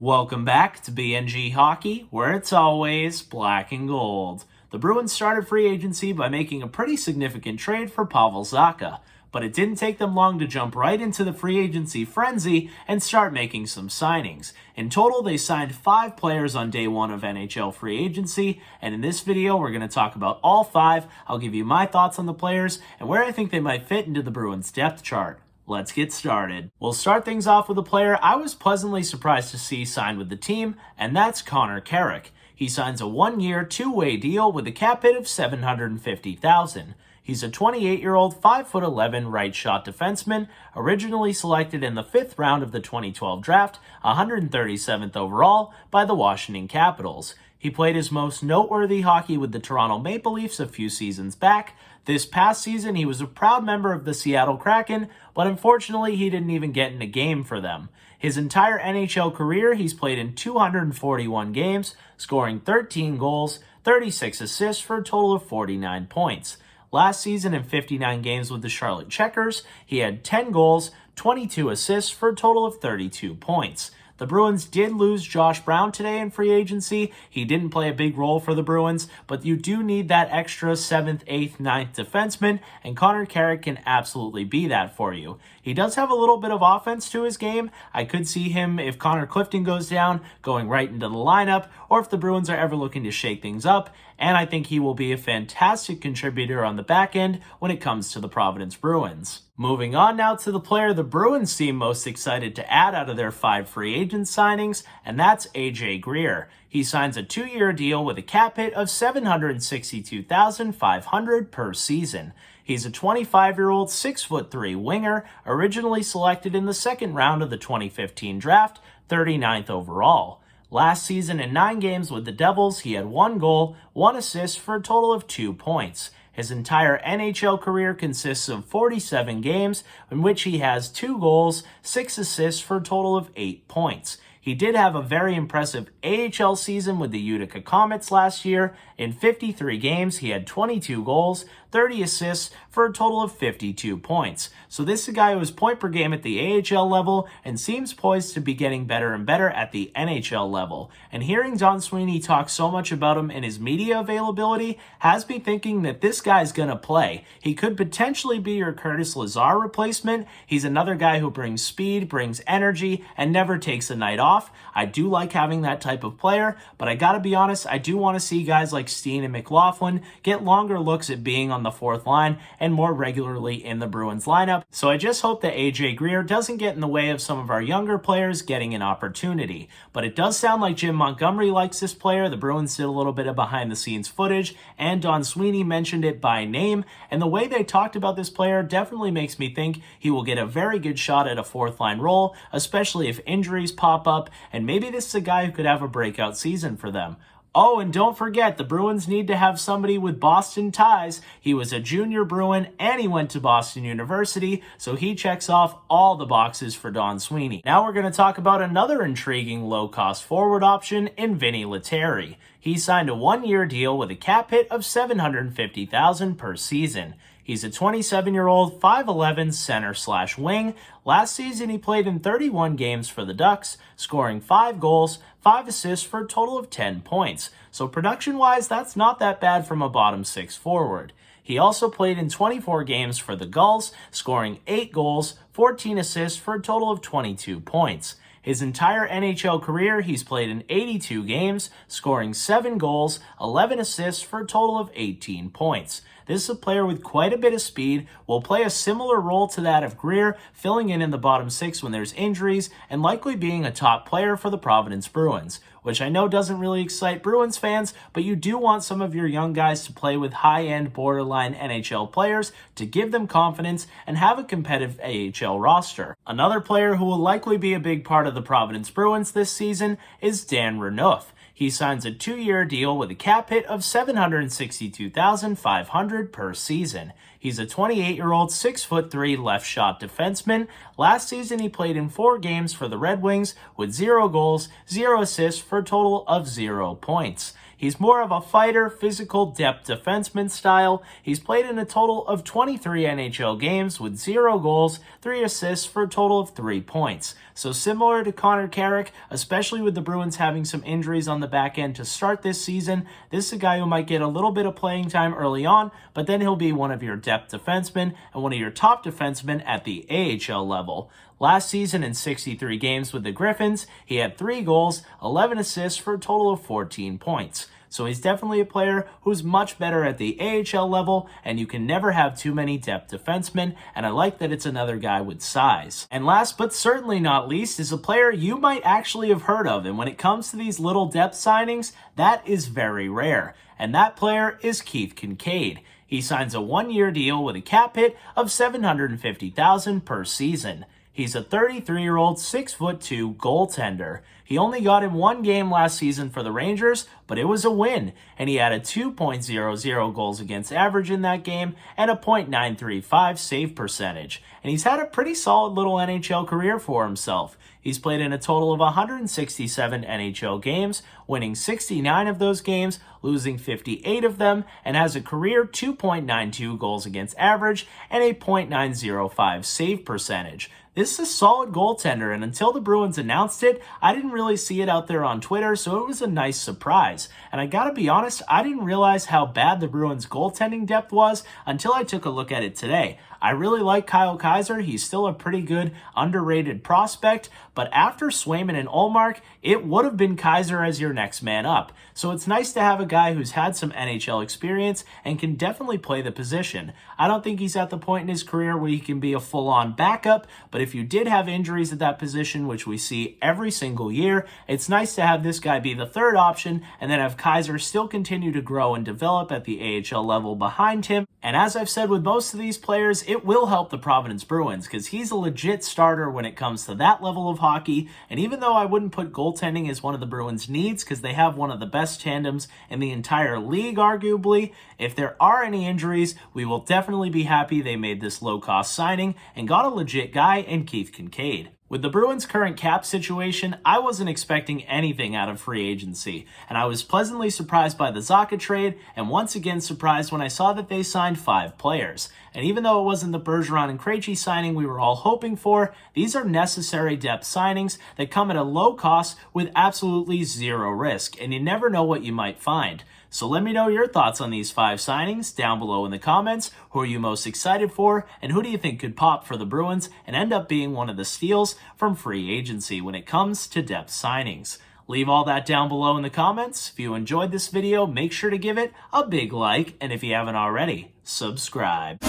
Welcome back to BNG Hockey, where it's always black and gold. The Bruins started free agency by making a pretty significant trade for Pavel Zacha, but it didn't take them long to jump right into the free agency frenzy and start making some signings. In total, they signed 5 players on day 1 of NHL free agency, and in this video, we're going to talk about all 5. I'll give you my thoughts on the players and where I think they might fit into the Bruins depth chart. Let's get started. We'll start things off with a player I was pleasantly surprised to see signed with the team, and that's Conor Carrick. He signs a 1-year, 2-way deal with a cap hit of $750,000. He's a 28-year-old, 5'11" right-shot defenseman, originally selected in the 5th round of the 2012 draft, 137th overall, by the Washington Capitals. He played his most noteworthy hockey with the Toronto Maple Leafs a few seasons back. This past season, he was a proud member of the Seattle Kraken, but unfortunately, he didn't even get in a game for them. His entire NHL career, he's played in 241 games, scoring 13 goals, 36 assists for a total of 49 points. Last season, in 59 games with the Charlotte Checkers, he had 10 goals, 22 assists for a total of 32 points. The Bruins did lose Josh Brown today in free agency. He didn't play a big role for the Bruins, but you do need that extra 7th, 8th, 9th defenseman, and Conor Carrick can absolutely be that for you. He does have a little bit of offense to his game. I could see him, if Connor Clifton goes down, going right into the lineup, or if the Bruins are ever looking to shake things up, and I think he will be a fantastic contributor on the back end when it comes to the Providence Bruins. Moving on now to the player the Bruins seem most excited to add out of their 5 free agent signings, and that's AJ Greer. He signs a 2-year deal with a cap hit of $762,500 per season. He's a 25-year-old, 6'3" winger, originally selected in the 2nd round of the 2015 draft, 39th overall. Last season, in 9 games with the Devils, he had 1 goal, 1 assist for a total of 2 points. His entire NHL career consists of 47 games, in which he has 2 goals, 6 assists for a total of 8 points. He did have a very impressive AHL season with the Utica Comets last year. In 53 games, he had 22 goals, 30 assists for a total of 52 points. So this is a guy who is point per game at the AHL level and seems poised to be getting better and better at the NHL level. And hearing Don Sweeney talk so much about him and his media availability has me thinking that this guy's gonna play. He could potentially be your Curtis Lazar replacement. He's another guy who brings speed, brings energy, and never takes a night off. I do like having that type of player, but I gotta be honest, I do want to see guys like Steen and McLaughlin get longer looks at being on the 4th line and more regularly in the Bruins lineup. So I just hope that AJ Greer doesn't get in the way of some of our younger players getting an opportunity. But it does sound like Jim Montgomery likes this player. The Bruins did a little bit of behind the scenes footage, and Don Sweeney mentioned it by name, and the way they talked about this player definitely makes me think he will get a very good shot at a 4th line role, especially if injuries pop up, and maybe this is a guy who could have a breakout season for them. Oh, and don't forget, the Bruins need to have somebody with Boston ties. He was a junior Bruin, and he went to Boston University, so he checks off all the boxes for Don Sweeney. Now we're going to talk about another intriguing low-cost forward option in Vinnie Letteri. He signed a 1-year deal with a cap hit of $750,000 per season. He's a 27-year-old, 5'11" center/wing. Last season, he played in 31 games for the Ducks, scoring 5 goals, 5 assists for a total of 10 points. So production-wise, that's not that bad from a bottom 6 forward. He also played in 24 games for the Gulls, scoring 8 goals, 14 assists for a total of 22 points. His entire NHL career, he's played in 82 games, scoring 7 goals, 11 assists for a total of 18 points. This is a player with quite a bit of speed, will play a similar role to that of Greer, filling in the bottom 6 when there's injuries, and likely being a top player for the Providence Bruins, which I know doesn't really excite Bruins fans, but you do want some of your young guys to play with high-end borderline NHL players to give them confidence and have a competitive AHL roster. Another player who will likely be a big part of the Providence Bruins this season is Dan Ranouf. He signs a 2-year deal with a cap hit of $762,500 per season. He's a 28-year-old, 6'3" left-shot defenseman. Last season, he played in 4 games for the Red Wings with 0 goals, 0 assists for a total of 0 points. He's more of a fighter, physical, depth defenseman style. He's played in a total of 23 NHL games with 0 goals, 3 assists for a total of 3 points. So similar to Conor Carrick, especially with the Bruins having some injuries on the back end to start this season, this is a guy who might get a little bit of playing time early on, but then he'll be one of your depth defensemen and one of your top defensemen at the AHL level. Last season in 63 games with the Griffins, he had 3 goals, 11 assists for a total of 14 points. So he's definitely a player who's much better at the AHL level, and you can never have too many depth defensemen, and I like that it's another guy with size. And last but certainly not least is a player you might actually have heard of, and when it comes to these little depth signings, that is very rare. And that player is Keith Kinkaid. He signs a 1-year deal with a cap hit of $750,000 per season. He's a 33-year-old 6'2" goaltender. He only got in 1 game last season for the Rangers, but it was a win, and he had a 2.00 goals against average in that game and a .935 save percentage. And he's had a pretty solid little NHL career for himself. He's played in a total of 167 NHL games, winning 69 of those games, losing 58 of them, and has a career 2.92 goals against average and a .905 save percentage. This is a solid goaltender, and until the Bruins announced it, I didn't really see it out there on Twitter, so it was a nice surprise. And I gotta be honest, I didn't realize how bad the Bruins' goaltending depth was until I took a look at it today. I really like Kyle Kaiser. He's still a pretty good, underrated prospect, but after Swayman and Ullmark, it would have been Kaiser as your next man up. So it's nice to have a guy who's had some NHL experience and can definitely play the position. I don't think he's at the point in his career where he can be a full-on backup, but if you did have injuries at that position, which we see every single year, it's nice to have this guy be the third option and then have Kaiser still continue to grow and develop at the AHL level behind him. And as I've said with most of these players, it will help the Providence Bruins because he's a legit starter when it comes to that level of hockey. And even though I wouldn't put goaltending as one of the Bruins' needs because they have one of the best tandems in the entire league, arguably, if there are any injuries, we will definitely be happy they made this low-cost signing and got a legit guy in Keith Kinkaid. With the Bruins' current cap situation, I wasn't expecting anything out of free agency, and I was pleasantly surprised by the Zacha trade, and once again surprised when I saw that they signed 5 players. And even though it wasn't the Bergeron and Krejci signing we were all hoping for, these are necessary depth signings that come at a low cost with absolutely zero risk, and you never know what you might find. So let me know your thoughts on these 5 signings down below in the comments. Who are you most excited for, and who do you think could pop for the Bruins and end up being one of the steals from free agency when it comes to depth signings? Leave all that down below in the comments. If you enjoyed this video, make sure to give it a big like, and if you haven't already, subscribe.